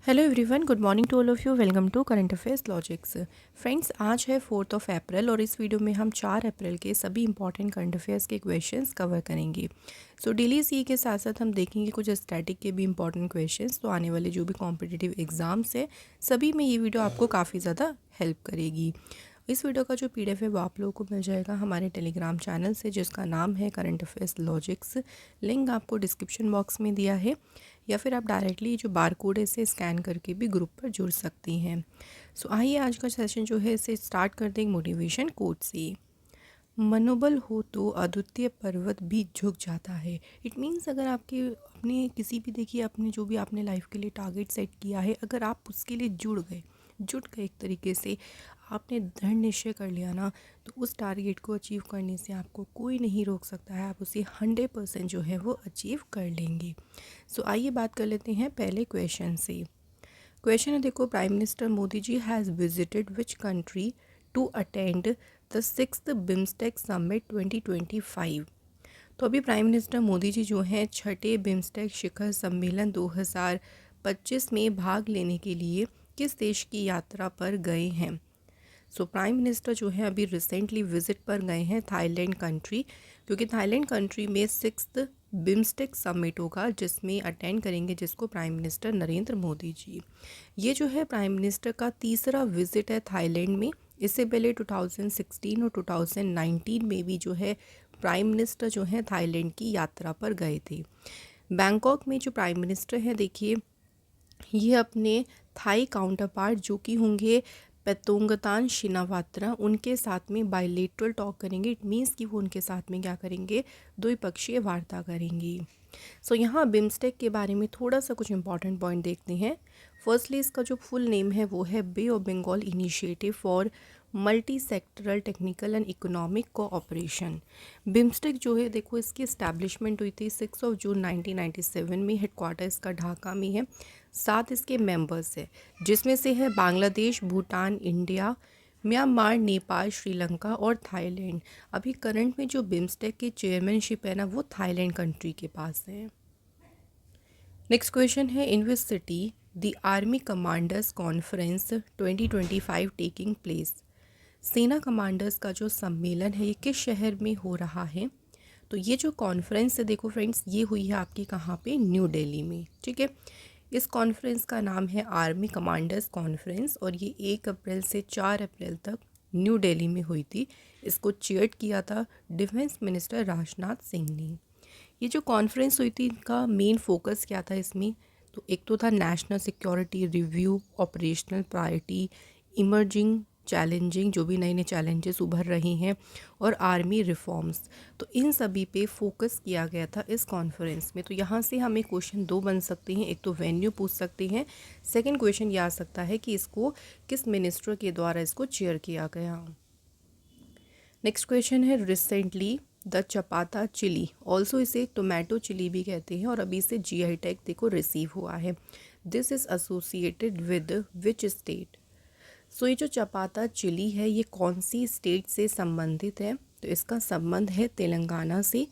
Hello everyone, good morning to all of you. Welcome to current affairs logics. Friends, आज है 4 अप्रैल और इस video में हम 4 अप्रैल के सभी इंपॉर्टेंट करंट अफेयर्स के क्वेश्चंस कवर करेंगे। सो डेली सी के साथ साथ हम देखेंगे कुछ स्टैटिक के भी इंपॉर्टेंट क्वेश्चंस। तो आने वाले जो भी कॉम्पिटिटिव एग्जाम्स है सभी में ये वीडियो आपको काफ़ी ज़्यादा हेल्प करेगी। इस वीडियो का जो PDF है वो आप लोगों को मिल जाएगा हमारे टेलीग्राम चैनल से, जिसका नाम है करंट अफेयर्स लॉजिक्स। लिंक आपको डिस्क्रिप्शन बॉक्स में दिया है, या फिर आप डायरेक्टली जो बार कोड है इसे स्कैन करके भी ग्रुप पर जुड़ सकती हैं। सो आइए आज का सेशन जो है इसे स्टार्ट कर दें मोटिवेशन कोट से। मनोबल हो तो अद्वितीय पर्वत भी झुक जाता है। इट मीन्स अगर आपके अपने किसी भी देखिए अपने जो भी आपने लाइफ के लिए टारगेट सेट किया है, अगर आप उसके लिए जुट गए एक तरीके से, आपने दृढ़ निश्चय कर लिया ना, तो उस टारगेट को अचीव करने से आपको कोई नहीं रोक सकता है। आप उसे 100% जो है वो अचीव कर लेंगे। सो आइए बात कर लेते हैं पहले क्वेश्चन से। क्वेश्चन है देखो, prime minister Modi ji has visited which country to attend the 6th BIMSTEC summit 2025। तो अभी प्राइम मिनिस्टर मोदी जी जो हैं छठे बिम्स्टेक शिखर सम्मेलन 2025 में भाग लेने के लिए किस देश की यात्रा पर गए हैं। सो प्राइम मिनिस्टर जो है अभी रिसेंटली विजिट पर गए हैं थाईलैंड कंट्री, क्योंकि थाईलैंड कंट्री में 6th बिम्स्टेक समिट होगा जिसमें अटेंड करेंगे, जिसको प्राइम मिनिस्टर नरेंद्र मोदी जी। ये जो है प्राइम मिनिस्टर का तीसरा विजिट है थाईलैंड में। इससे पहले 2016 और 2019 में भी जो है प्राइम मिनिस्टर जो है थाईलैंड की यात्रा पर गए थे। बैंकॉक में जो प्राइम मिनिस्टर हैं देखिए, ये अपने थाई काउंटर पार्ट जो कि होंगे पेतोंगतान शिनावात्रा, उनके साथ में बायलेटरल टॉक करेंगे। इट मीन्स कि वो उनके साथ में क्या करेंगे, द्विपक्षीय वार्ता करेंगी। सो यहाँ बिम्स्टेक के बारे में थोड़ा सा कुछ इंपॉर्टेंट पॉइंट देखते हैं। फर्स्टली इसका जो फुल नेम है वो है bay of Bengal initiative for multi sectoral technical and economic cooperation. BIMSTEC जो है देखो, इसकी इस्टेब्लिशमेंट हुई थी 6 जून 1997 में। हेडक्वार्टर इसका ढाका में है। 7 इसके मेंबर्स है, जिसमें से है बांग्लादेश, भूटान, इंडिया, म्यांमार, नेपाल, श्रीलंका और थाईलैंड। अभी करंट में जो बिम्स्टेक की चेयरमैनशिप है ना, वो थाईलैंड कंट्री के पास है। नेक्स्ट क्वेश्चन है, in which city the army commanders conference 2025 taking place. सेना कमांडर्स का जो सम्मेलन है ये किस शहर में हो रहा है। तो ये जो कॉन्फ्रेंस है देखो फ्रेंड्स, ये हुई है आपकी कहाँ पे, न्यू दिल्ली में। ठीक है, इस कॉन्फ्रेंस का नाम है आर्मी कमांडर्स कॉन्फ्रेंस और ये 1 अप्रैल से 4 अप्रैल तक न्यू दिल्ली में हुई थी। इसको चेयर किया था डिफेंस मिनिस्टर राजनाथ सिंह ने। ये जो कॉन्फ्रेंस हुई थी, इनका मेन फोकस क्या था इसमें, तो एक तो था national security review, operational priority, emerging challenging, जो भी नए नए चैलेंजेस उभर रही हैं, और आर्मी रिफॉर्म्स। तो इन सभी पे फोकस किया गया था इस कॉन्फ्रेंस में। तो यहाँ से हमें क्वेश्चन 2 बन सकते हैं। एक तो वेन्यू पूछ सकते हैं, सेकंड क्वेश्चन ये आ सकता है कि इसको किस मिनिस्टर के द्वारा इसको चेयर किया गया। नेक्स्ट क्वेश्चन है, recently the chapata chilli, also इसे टोमेटो चिली भी कहते हैं, और अभी से GI टैग देखो रिसीव हुआ है। This is associated with which state. So ये जो चपाता चिली है ये कौन सी स्टेट से संबंधित है, तो इसका संबंध है तेलंगाना से,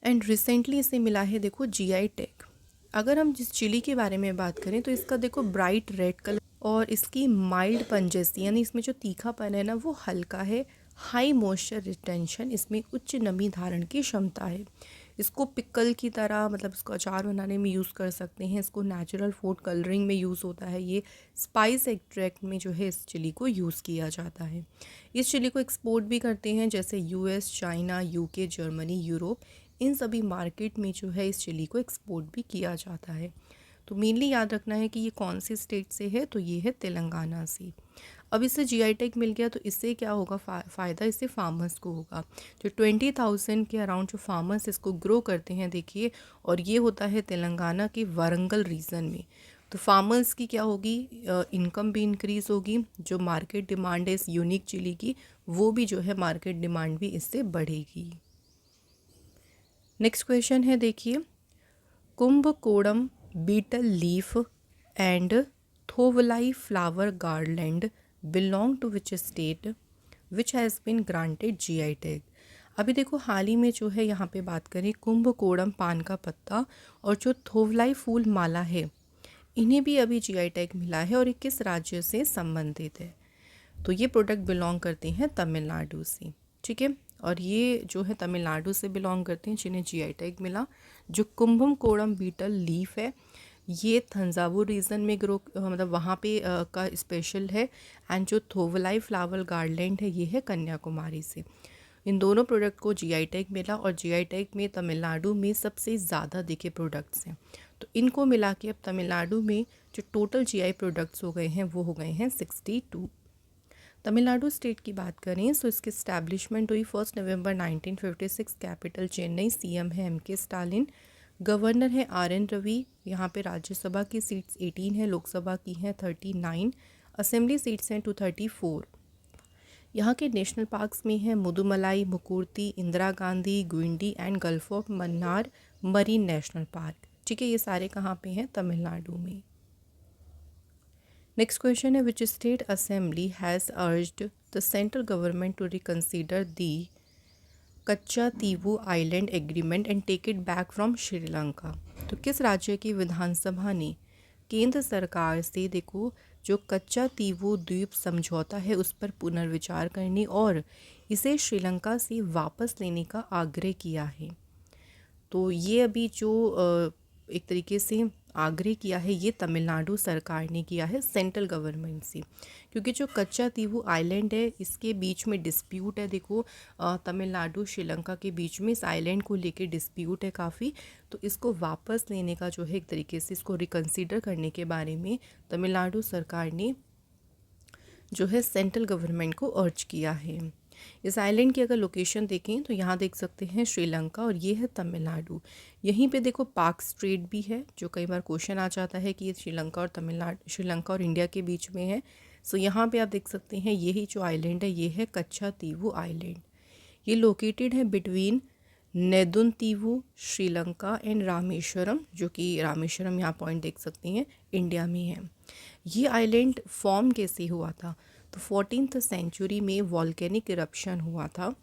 एंड रिसेंटली इसे मिला है देखो GI टैग। अगर हम जिस चिली के बारे में बात करें तो इसका देखो ब्राइट रेड कलर, और इसकी माइल्ड पंजेसी, यानी इसमें जो तीखापन है ना वो हल्का है। हाई मॉइस्चर रिटेंशन, इसमें उच्च नमी धारण की क्षमता है। इसको पिकल की तरह, मतलब इसको अचार बनाने में यूज़ कर सकते हैं। इसको नेचुरल फूड कलरिंग में यूज़ होता है। ये स्पाइस एक्सट्रैक्ट में जो है इस चिली को यूज़ किया जाता है। इस चिली को एक्सपोर्ट भी करते हैं, जैसे US, China, UK, Germany, Europe, इन सभी मार्केट में जो है इस चिली को एक्सपोर्ट भी किया जाता है। तो मेनली याद रखना है कि ये कौन सी स्टेट से है, तो ये है तेलंगाना से। अब इससे GI टैग मिल गया तो इससे क्या होगा, फ़ायदा इससे फार्मर्स को होगा। जो 20,000 के अराउंड जो फार्मर्स इसको ग्रो करते हैं देखिए, और ये होता है तेलंगाना के वारंगल रीजन में। तो फार्मर्स की क्या होगी, इनकम भी इंक्रीज़ होगी। जो मार्केट डिमांड है इस यूनिक चिली की, वो भी जो है मार्केट डिमांड भी इससे बढ़ेगी। नेक्स्ट क्वेश्चन है देखिए, Kumbakonam betel leaf and Thovalai flower garland belong to which state which has been granted GI tag. अभी देखो हाल ही में जो है यहाँ पे बात करें, कुंभकोणम पान का पत्ता और जो थोवलाई फूल माला है, इन्हें भी अभी जीआई टैग मिला है और ये किस राज्य से संबंधित है? तो ये प्रोडक्ट बिलोंग करते हैं तमिलनाडु से, ठीक है। और ये जो है तमिलनाडु से बिलोंग करते हैं जिन्हें जीआई टैग मिला। जो कुंभम कोड़म बीटल लीफ है ये थंजावुर रीजन में ग्रो मतलब वहाँ पे का स्पेशल है। एंड जो थोवलाई फ्लावर गार्डलैंड है ये है कन्याकुमारी से। इन दोनों प्रोडक्ट को जीआई टैग मिला और जीआई टैग में तमिलनाडु में सबसे ज़्यादा दिखे प्रोडक्ट्स हैं। तो इनको मिला के अब तमिलनाडु में जो टोटल जीआई प्रोडक्ट्स हो गए हैं वो हो गए हैं 62। तमिलनाडु स्टेट की बात करें तो इसकी इस्टेब्लिशमेंट हुई 1 नवंबर 1956। कैपिटल चेन्नई। सीएम है एमके स्टालिन। गवर्नर है आर.एन. रवि। यहाँ पे राज्यसभा की सीट्स 18 है, लोकसभा की हैं 39, असेंबली सीट्स हैं 234। यहाँ के नेशनल पार्क्स में है Mudumalai, Mukurthi, Indira Gandhi, Guindy and gulf of Mannar marine national park, ठीक है। ये सारे कहाँ पे हैं? तमिलनाडु में। नेक्स्ट क्वेश्चन है which state assembly has urged the central government to reconsider the Katchatheevu island agreement and take it back from Sri Lanka. तो किस राज्य की विधानसभा ने केंद्र सरकार से देखो जो कच्चा तीवू द्वीप समझौता है उस पर पुनर्विचार करने और इसे श्रीलंका से वापस लेने का आग्रह किया है। तो ये अभी जो एक तरीके से आग्रह किया है ये तमिलनाडु सरकार ने किया है सेंट्रल गवर्नमेंट से, क्योंकि जो कच्चा तीवू आइलैंड है इसके बीच में डिस्प्यूट है। देखो तमिलनाडु श्रीलंका के बीच में इस आइलैंड को लेके डिस्प्यूट है काफ़ी। तो इसको वापस लेने का जो है एक तरीके से इसको रिकन्सिडर करने के बारे में तमिलनाडु सरकार ने जो है सेंट्रल गवर्नमेंट को अर्ज किया है। इस आइलैंड की अगर लोकेशन देखें तो यहाँ देख सकते हैं श्रीलंका और ये है तमिलनाडु। यहीं पे देखो पार्क स्ट्रेट भी है जो कई बार क्वेश्चन आ जाता है कि ये श्रीलंका और तमिलनाडु, श्रीलंका और इंडिया के बीच में है। सो यहाँ पे आप देख सकते हैं यही जो आइलैंड है ये है कच्चा तीवू आइलैंड। ये लोकेटेड है बिटवीन नेदुनतीवू श्रीलंका एंड रामेश्वरम, जो कि रामेश्वरम यहाँ पॉइंट देख सकते हैं इंडिया में है। ये आइलैंड फॉर्म कैसे हुआ था? तो 14th सेंचुरी में वॉल्केनिक इरप्शन हुआ था,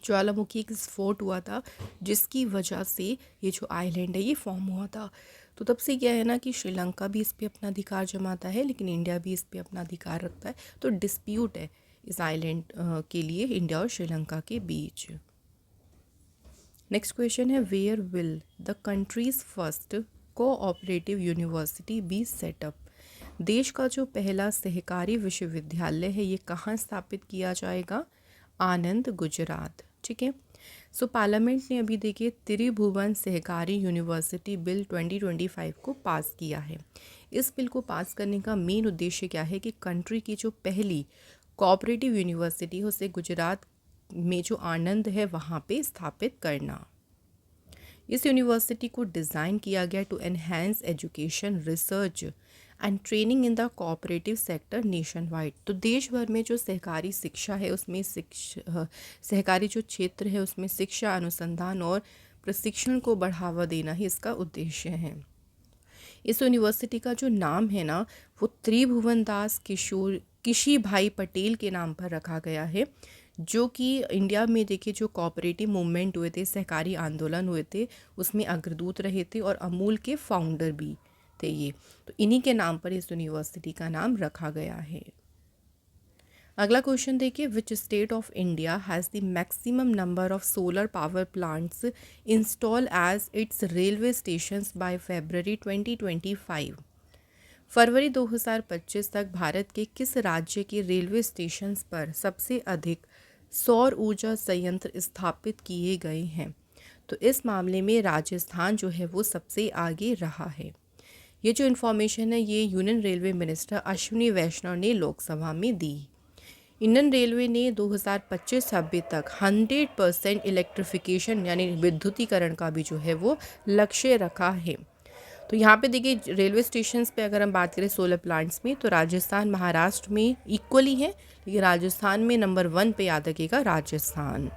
ज्वालामुखी एक स्फोट हुआ था जिसकी वजह से ये जो आइलैंड है ये फॉर्म हुआ था। तो तब से क्या है ना कि श्रीलंका भी इस पे अपना अधिकार जमाता है लेकिन इंडिया भी इस पे अपना अधिकार रखता है। तो डिस्प्यूट है इस आइलैंड के लिए इंडिया और श्रीलंका के बीच। नेक्स्ट क्वेश्चन है where will the countries first cooperative university be set up. देश का जो पहला सहकारी विश्वविद्यालय है ये कहाँ स्थापित किया जाएगा? आनंद, गुजरात, ठीक है। सो पार्लियामेंट ने अभी देखिए त्रिभुवन सहकारी यूनिवर्सिटी बिल 2025 को पास किया है। इस बिल को पास करने का मेन उद्देश्य क्या है कि कंट्री की जो पहली कोऑपरेटिव यूनिवर्सिटी है उसे गुजरात में जो आनंद है वहाँ पे स्थापित करना। इस यूनिवर्सिटी को डिज़ाइन किया गया to enhance education, research and training in the cooperative sector nationwide. तो देश भर में जो सहकारी शिक्षा है उसमें सहकारी जो क्षेत्र है उसमें शिक्षा, अनुसंधान और प्रशिक्षण को बढ़ावा देना ही इसका उद्देश्य है। इस यूनिवर्सिटी का जो नाम है ना वो त्रिभुवन दास किशी भाई पटेल के नाम पर रखा गया है, जो कि इंडिया में देखिए जो कोऑपरेटिव मूवमेंट हुए थे, सहकारी आंदोलन हुए थे उसमें अग्रदूत रहे थे और अमूल के फाउंडर भी थे ये। तो इन्हीं के नाम पर इस यूनिवर्सिटी का नाम रखा गया है। अगला क्वेश्चन देखिए which state of India has the maximum number of solar power plants install as its railway stations by February 2025। फरवरी 2025 तक भारत के किस राज्य के रेलवे स्टेशंस पर सबसे अधिक सौर ऊर्जा संयंत्र स्थापित किए गए हैं? तो इस मामले में राजस्थान जो है वो सबसे आगे रहा है। ये जो इन्फॉर्मेशन है ये यूनियन रेलवे मिनिस्टर अश्विनी वैष्णव ने लोकसभा में दी। इंडियन रेलवे ने 2025-26 तक 100% इलेक्ट्रिफिकेशन यानी विद्युतीकरण का भी जो है वो लक्ष्य रखा है। तो यहाँ पे देखिए रेलवे स्टेशंस पे अगर हम बात करें सोलर प्लांट्स में तो राजस्थान, महाराष्ट्र में इक्वली है, लेकिन राजस्थान में नंबर 1 पे याद रखिएगा Rajasthan.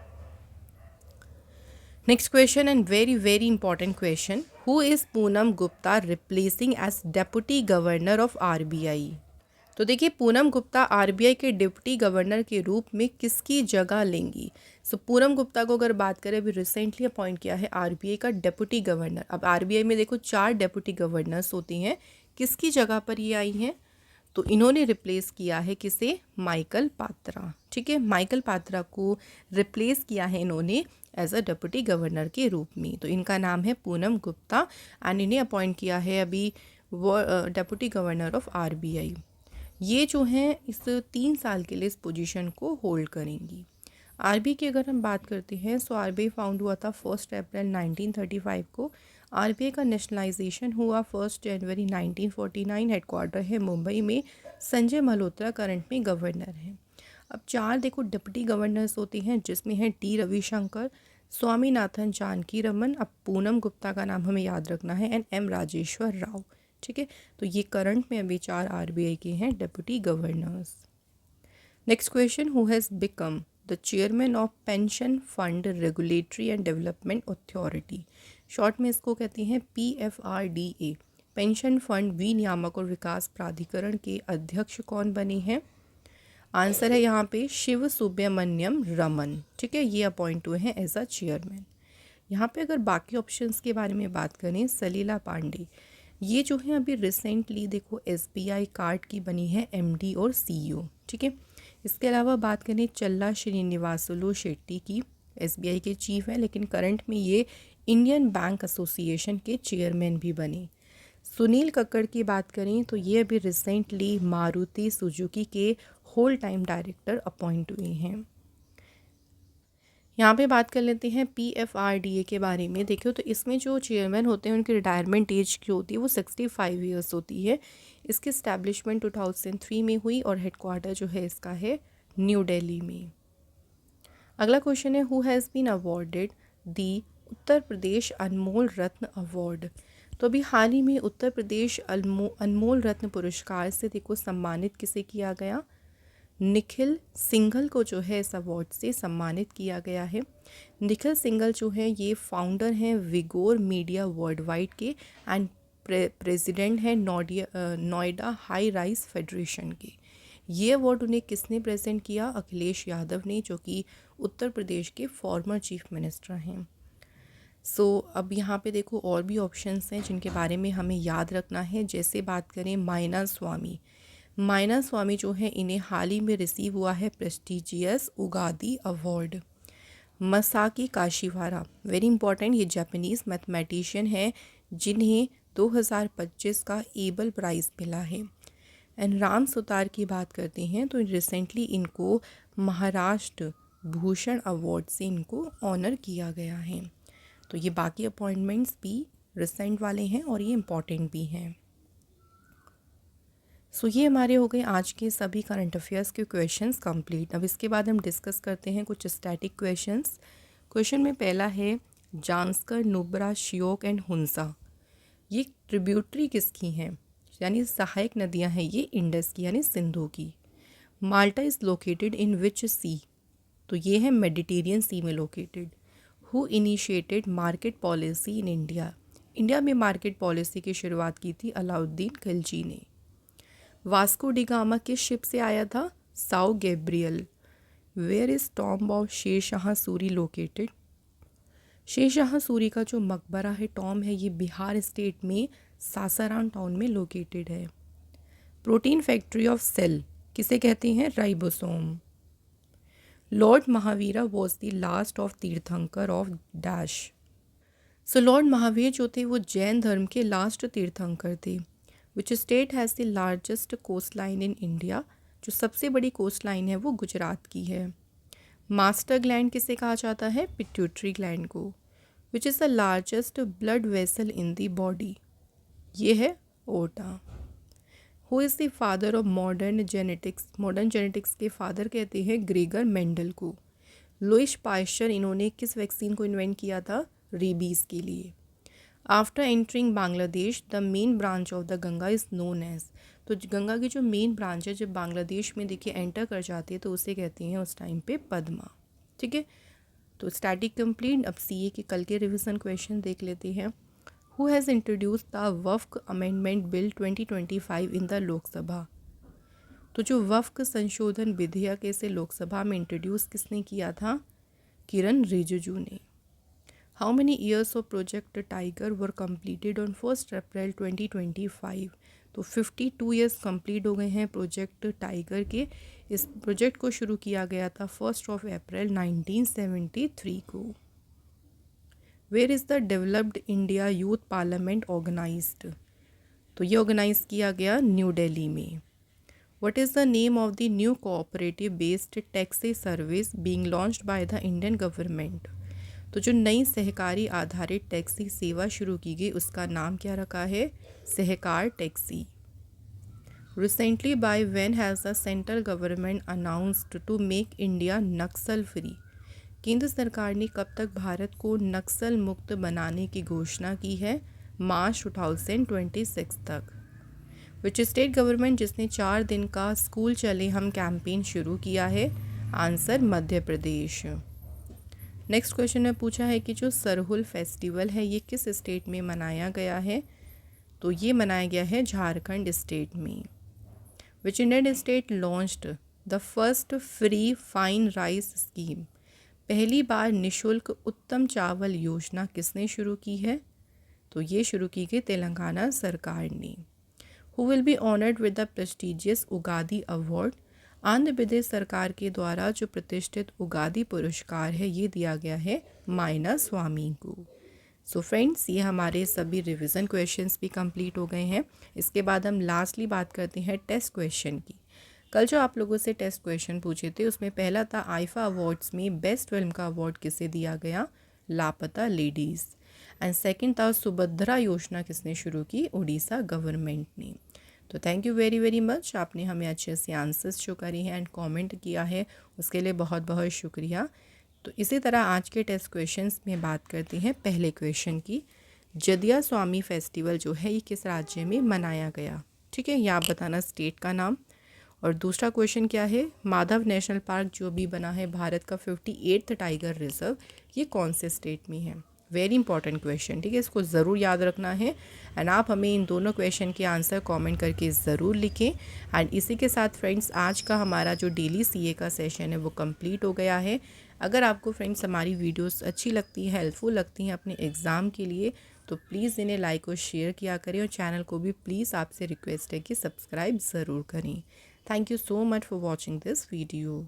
Next question and very very important question, who is Poonam Gupta replacing as deputy governor of RBI? तो देखिए पूनम गुप्ता आरबीआई के डिप्टी गवर्नर के रूप में किसकी जगह लेंगी। सो पूनम गुप्ता को अगर बात करें, अभी रिसेंटली अपॉइंट किया है आरबीआई का डिप्टी गवर्नर। अब आरबीआई में देखो 4 डिप्टी गवर्नर्स होती हैं, किसकी जगह पर ये आई हैं, तो इन्होंने रिप्लेस किया है किसे, माइकल पात्रा। ठीक है, माइकल पात्रा को रिप्लेस किया है इन्होंने एज अ डिप्टी गवर्नर के रूप में। तो इनका नाम है पूनम गुप्ता एंड इन्हें अपॉइंट किया है अभी वो डिप्टी गवर्नर ऑफ आरबीआई। ये जो हैं इस 3 साल के लिए इस पोजीशन को होल्ड करेंगी। आरबीआई की अगर हम बात करते हैं, सो आरबीआई फाउंड हुआ था 1 अप्रैल 1935 को। आरबीआई का नेशनलाइजेशन हुआ 1 जनवरी 1949। हेडक्वार्टर है मुंबई में। संजय मल्होत्रा करंट में गवर्नर हैं। अब 4 देखो डिप्टी गवर्नर्स होते हैं, जिसमें हैं टी रविशंकर, स्वामीनाथन जानकी रमन, अब पूनम गुप्ता का नाम हमें याद रखना है, एंड एम राजेश्वर राव। ठीक है, तो ये करंट में अभी 4 आरबीआई के हैं deputy governors. Next question, who has become the chairman of pension fund regulatory and development authority. Short में इसको कहते हैं PFRDA। पेंशन फंड विनियामक और विकास प्राधिकरण के अध्यक्ष कौन बने हैं। आंसर है यहाँ पे शिव सुब्रमण्यम रमन। ठीक है, ये अपॉइंट हुए हैं एज अ चेयरमैन। यहाँ पे अगर बाकी ऑप्शंस के बारे में बात करें, सलीला पांडे, ये जो है अभी रिसेंटली देखो SBI कार्ड की बनी है MD और CEO। ठीक है, इसके अलावा बात करें चल्ला श्रीनिवासुलु शेट्टी की, SBI के चीफ हैं, लेकिन करंट में ये इंडियन बैंक एसोसिएशन के चेयरमैन भी बने। सुनील कक्कड़ की बात करें तो ये अभी रिसेंटली मारुति सुजुकी के होल टाइम डायरेक्टर अपॉइंट हुए हैं। यहाँ पे बात कर लेते हैं PFRDA के बारे में। देखियो तो इसमें जो चेयरमैन होते हैं उनकी रिटायरमेंट एज जो होती है वो 65 ईयर्स होती है। इसकी इस्टेब्लिशमेंट 2003 में हुई और हेडक्वार्टर जो है इसका है न्यू दिल्ली में। अगला क्वेश्चन है, who has been awarded the Uttar Pradesh Anmol Ratna award. तो अभी हाल ही में उत्तर प्रदेश अनमोल रत्न पुरस्कार से देखो सम्मानित किसे किया गया, निखिल सिंघल को जो है इस अवार्ड से सम्मानित किया गया है। निखिल सिंघल जो है ये फाउंडर हैं विगोर मीडिया वर्ल्ड वाइड के एंड प्रेसिडेंट हैं नोएडा हाई राइज फेडरेशन के। ये अवार्ड उन्हें किसने प्रेजेंट किया, अखिलेश यादव ने, जो कि उत्तर प्रदेश के फॉर्मर चीफ मिनिस्टर हैं। अब यहाँ पे देखो और भी ऑप्शंस हैं जिनके बारे में हमें याद रखना है। जैसे बात करें मायना स्वामी जो है इन्हें हाल ही में रिसीव हुआ है prestigious Ugadi award. मसाकी काशीवारा, very important, ये जापानीज़ मैथमेटिशियन है जिन्हें 2025 का एबल प्राइज़ मिला है। एंड राम सुतार की बात करते हैं तो रिसेंटली इनको महाराष्ट्र भूषण अवार्ड से इनको ऑनर किया गया है। तो ये बाकी अपॉइंटमेंट्स भी रिसेंट वाले हैं और ये इम्पॉर्टेंट भी हैं। ये हमारे हो गए आज के सभी करंट अफेयर्स के क्वेश्चंस कंप्लीट। अब इसके बाद हम डिस्कस करते हैं कुछ स्टैटिक क्वेश्चंस। क्वेश्चन में पहला है, जांस्कर, नुब्रा, श्योक एंड हुंसा ये ट्रिब्यूटरी किसकी हैं, यानी सहायक नदियां हैं ये इंडस की यानी सिंधु की। माल्टा इज़ लोकेटेड इन विच सी, तो ये है मेडिटेरियन सी में located. Who initiated market policy in India, India में मार्केट पॉलिसी की शुरुआत की थी अलाउद्दीन खिलजी ने। वास्को डी गामा किस शिप से आया था, Sao Gabriel. Where is tomb of Sher Shah Suri located, Sher Shah Suri का जो मकबरा है टॉम्ब है ये बिहार स्टेट में सासाराम टाउन में लोकेटेड है। प्रोटीन फैक्ट्री ऑफ सेल किसे कहते हैं, ribosome. Lord Mahavira was the last of tirthankar of dash. Lord Mahavir जो थे वो जैन धर्म के लास्ट तीर्थंकर थे। Which state has the largest coast line in India, जो सबसे बड़ी कोस्ट लाइन है वो गुजरात की है। मास्टर ग्लैंड किसे कहा जाता है, पिट्यूटरी ग्लैंड को। Which is the largest blood vessel in the body, ये है ओटा। Who is the father of modern genetics, modern genetics के फादर कहते हैं ग्रेगर मेंडल को। लुइस पाश्चर इन्होंने किस वैक्सीन को इन्वेंट किया था, रेबीज़ के लिए। After entering Bangladesh the main branch of the Ganga is known as, तो गंगा की जो मेन ब्रांच है जब बांग्लादेश में देखिए एंटर कर जाती है तो उसे कहते हैं उस टाइम पे पद्मा। ठीक है, तो स्टैटिक कंप्लीट। अब CA के कल के रिवीजन क्वेश्चन देख लेते हैं। Who has introduce the Waqf amendment bill 2025 in the Lok Sabha, तो जो वक्फ संशोधन विधेयक इसे लोकसभा में इंट्रोड्यूस किसने किया था? किरण रिजिजू ने। How many years of project tiger were completed on 1 अप्रैल 2025? तो 52 ईयर्स कंप्लीट हो गए हैं प्रोजेक्ट टाइगर के। इस प्रोजेक्ट को शुरू किया गया था 1 अप्रैल 1973 को। Where is the developed India youth parliament organized? तो ये ऑर्गेनाइज किया गया न्यू दिल्ली में। What is the name of the new cooperative based taxi service being launched by the Indian government? तो जो नई सहकारी आधारित टैक्सी सेवा शुरू की गई उसका नाम क्या रखा है? सहकार taxi. Recently by when has the central government announced to make India Naxal free? केंद्र सरकार ने कब तक भारत को नक्सल मुक्त बनाने की घोषणा की है? मार्च 2026 तक। विच स्टेट गवर्नमेंट जिसने 4 दिन का स्कूल चले हम कैंपेन शुरू किया है? Answer Madhya Pradesh. Next question में पूछा है कि जो सरहुल फेस्टिवल है ये किस स्टेट में मनाया गया है? तो ये मनाया गया है झारखंड स्टेट में। Which Indian state launched the first free fine rice scheme? पहली बार निशुल्क उत्तम चावल योजना किसने शुरू की है? तो ये शुरू की गई तेलंगाना सरकार ने। Who will be honored with the prestigious Ugadi award? Andhra Pradesh सरकार के द्वारा जो प्रतिष्ठित उगादी पुरस्कार है ये दिया गया है मायना स्वामी को। सो फ्रेंड्स, ये हमारे सभी रिवीजन क्वेश्चंस भी कंप्लीट हो गए हैं। इसके बाद हम लास्टली बात करते हैं टेस्ट क्वेश्चन की। कल जो आप लोगों से टेस्ट क्वेश्चन पूछे थे उसमें पहला था आईफा अवार्ड्स में बेस्ट फिल्म का अवार्ड किसे दिया गया? लापता लेडीज़। एंड सेकंड था सुभद्रा योजना किसने शुरू की? उड़ीसा गवर्नमेंट ने। तो thank you very very much, आपने हमें अच्छे से आंसर्स शो करे हैं एंड कमेंट किया है, उसके लिए बहुत बहुत शुक्रिया। तो इसी तरह आज के टेस्ट क्वेश्चंस में बात करते हैं पहले क्वेश्चन की। जदिया स्वामी फेस्टिवल जो है ये किस राज्य में मनाया गया? ठीक है, ये आप बताना स्टेट का नाम। और दूसरा क्वेश्चन क्या है? माधव नेशनल पार्क जो भी बना है भारत का 58th टाइगर रिजर्व, ये कौन से स्टेट में है? वेरी इंपॉर्टेंट क्वेश्चन, ठीक है, इसको ज़रूर याद रखना है। एंड आप हमें इन दोनों क्वेश्चन के आंसर कमेंट करके ज़रूर लिखें। एंड इसी के साथ फ्रेंड्स आज का हमारा जो डेली सीए का सेशन है वो कंप्लीट हो गया है। अगर आपको फ्रेंड्स हमारी वीडियोस अच्छी लगती हैं, हेल्पफुल लगती हैं अपने एग्ज़ाम के लिए, तो प्लीज़ इन्हें लाइक और शेयर किया करें और चैनल को भी प्लीज़ आपसे रिक्वेस्ट है कि सब्सक्राइब ज़रूर करें। Thank you so much for watching this video.